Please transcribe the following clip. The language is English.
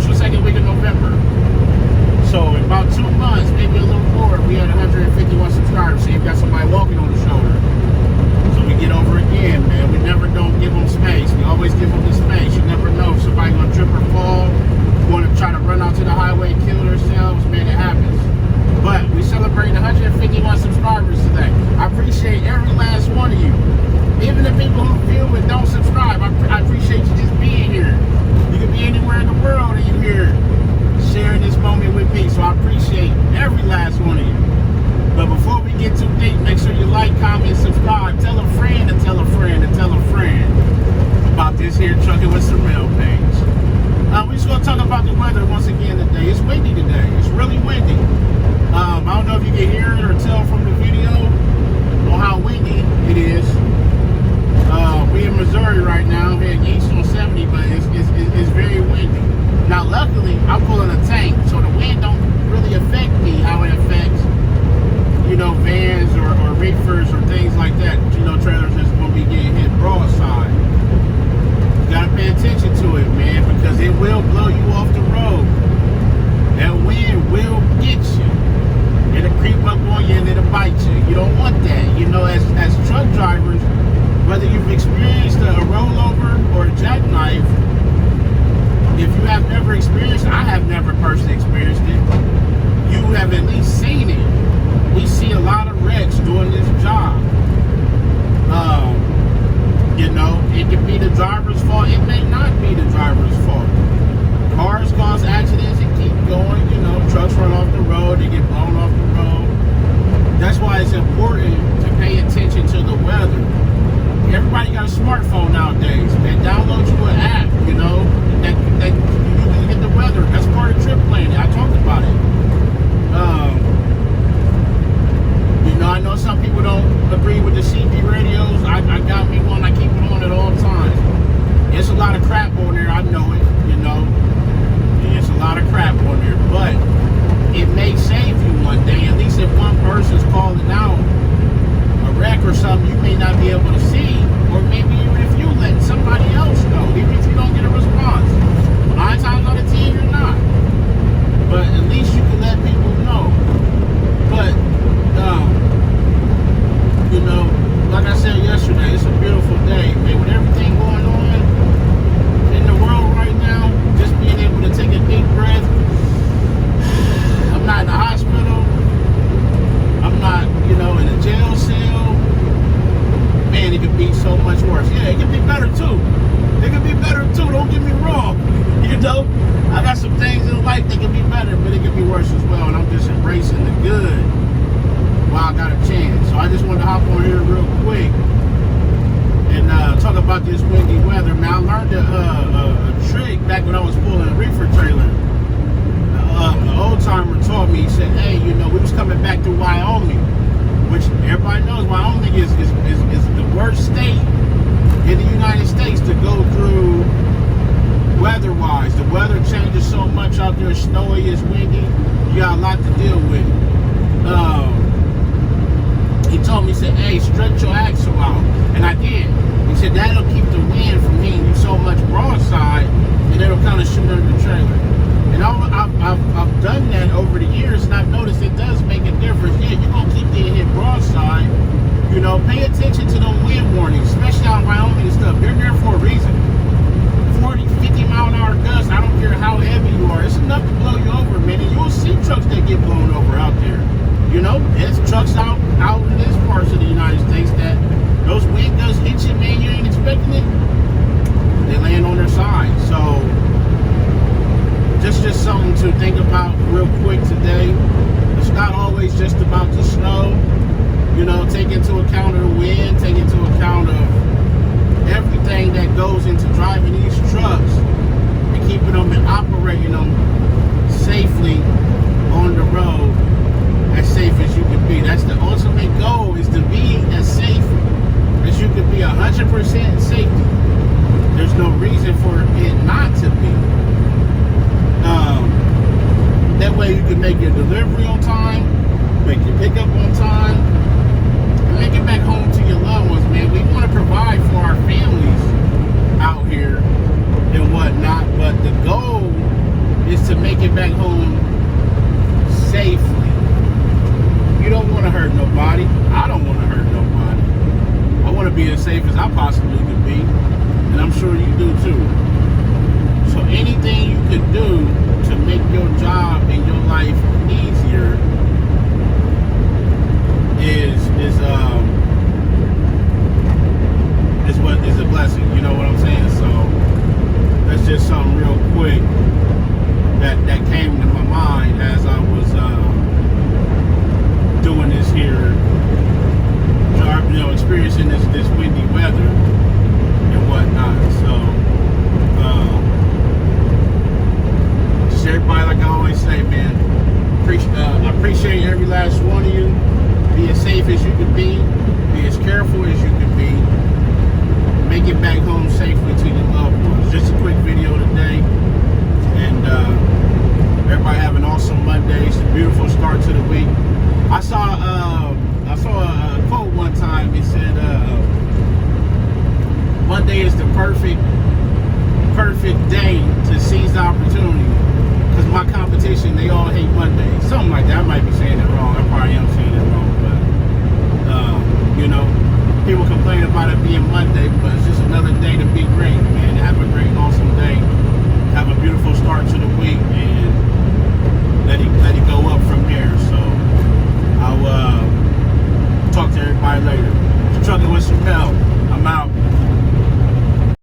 or second week of November. So in about 2 months, maybe a little more, we had 151 subscribers. So you've got somebody walking on the shoulder. So we get over again, man. We never don't give them space. We always give them the space. You never know if somebody's gonna trip or fall, want to try to run out to the highway, kill themselves, man, it happens. But we celebrating 151 subscribers today. I appreciate every last one of you. Even the people who view and don't subscribe, I appreciate you just being here. You could be anywhere in the world and you're here sharing this moment with me. So I appreciate every last one of you. But before we get too deep, make sure you like, comment, subscribe. Tell a friend and tell a friend and tell a friend about this here Trucking with Surreal page. We're just going to talk about the weather once again today. It's windy today. It's really windy. I don't know if you can hear it or tell from the video on how windy it is. We in Missouri right now. We're east on 70, but it's very windy. Now, luckily, I'm pulling a tank, so the wind don't really affect me how it affects, vans or reefers or things like that. Trailers that's going to be getting hit broadside. You got to pay attention to it, man, because it will blow you off the road. That wind will get you. It'll creep up on you and it'll bite you. You don't want that. As truck drivers, whether you've experienced a rollover or a jackknife, if you have never experienced it, I have never personally experienced it, you have at least seen it. We see a lot of wrecks doing this job. It could be the driver's fault. It may not be the driver's fault. Cars cause accidents and keep going. Trucks run off the road. They get blown off the road. That's why it's important to pay attention to the weather. Everybody got a smartphone nowadays. Man, download you an app, that you can get the weather. That's part of Trip Planning. I talked about it. I know some people don't agree with the CB radios. I got me one. I keep it on at all times. There's a lot of crap on there. I know it. There's a lot of crap on there, but it may save you one day. At least if one person's calling out a wreck or something, you may not be able to see, or maybe even if you let somebody else know, even if you don't get a response. 9 times out of 10, you're not. But at least you can let people know. But like I said yesterday, it's a beautiful day, man. With everything going on in the world right now, just being able to take a deep breath. I'm not in the hospital. I'm not, in a jail cell. Man, it could be so much worse. Yeah, it could be better too. It could be better too. Don't get me wrong. I got some things in life that could be better, but it could be worse as well. And I'm just embracing the good while I got a chance. So I just wanted to hop on here real quick and talk about this windy weather. Man, I learned a trick back when I was pulling a reefer trailer. An old timer taught me. He said, "Hey, we was coming back through Wyoming, which everybody knows Wyoming is the worst state in the United States to go through weather-wise. The weather changes so much out there. It's snowy, it's windy. You got a lot to deal with." He told me, he said, "Hey, stretch your axle out." And I did. He said, that'll keep the wind from hitting you so much broadside, and it'll kind of shoot under the trailer. And I've done that over the years, and I've noticed it does make a difference. Yeah, you're going to keep getting hit broadside. Pay attention to those wind warnings, especially out in Wyoming and stuff. They're there for a reason. 40, 50 mile an hour gusts, I don't care how heavy you are. It's enough to blow you over, man. And you'll see trucks that get blown over out there. There's trucks out in this parts of the United States that those wind gusts hit you, man, you ain't expecting it. They land on their side. So, just something to think about real quick today. It's not always just about the snow. Take into account of the wind, take into account of everything that goes into driving these trucks and keeping them and operating them safely on the road, as safe as you can be. That's the ultimate goal, is to be as safe as you can be, 100% safety. There's no reason for it not to be. That way you can make your delivery on time, make your pickup on time, and make it back home to your loved ones, man. We want to provide for our families out here and whatnot, but the goal it back home safely. You don't want to hurt nobody. I don't want to hurt nobody. I want to be as safe as I possibly could be, and I'm sure you do too. So anything you could do to make your job and your life easier is what is a blessing. You know what I'm saying? So that's just something real quick that came to my mind as I was doing this here, you know, experiencing this windy weather and whatnot. So just everybody, like I always say, man, I appreciate every last one of you. Be as safe as you can be as careful as you can be. Make it back home safely to your loved ones. Just a quick video today, and everybody have an awesome Monday. It's a beautiful start to the week. I saw a quote one time. It said Monday is the perfect day to seize the opportunity, because my competition, they all hate Monday. Something like that. I might be saying it wrong. I probably am saying it wrong, but you know, people complain about it being Monday, but it's just another day to be great, man. Have a great, awesome day. Have a beautiful start to the week, and let it go up from there. So I'll talk to everybody later. Trucking with Chappelle.